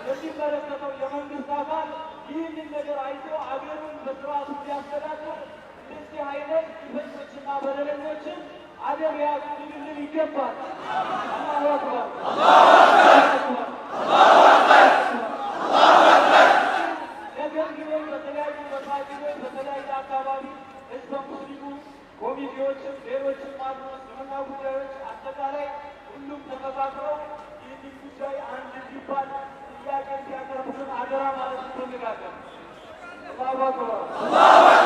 የሚመለከተው የመንግስት አካል ይህንን ነገር አይቶ አገሩን በስርዓቱ እንዲያስተዳድር እንደዚህ አይነት ግፈኞችና በደለኞችን አደብ ሊያስይዝልን ይገባል። አላሁ አክበር፣ ነገር ግን በተለያዩ መሳጅዶች በተለያየ አካባቢ ህዝበ ሙስሊሙ ኮሚቴዎችም ሌሎችም አሉ እስልምና ጉዳዮች አጠቃላይ ሁሉም ተመካክረው ይህንን ጉዳይ አንድ እንዲባል ጥያቄ ሲያቀርቡልን አደራ ማለት እንፈልጋለን። አላሁ አክበር።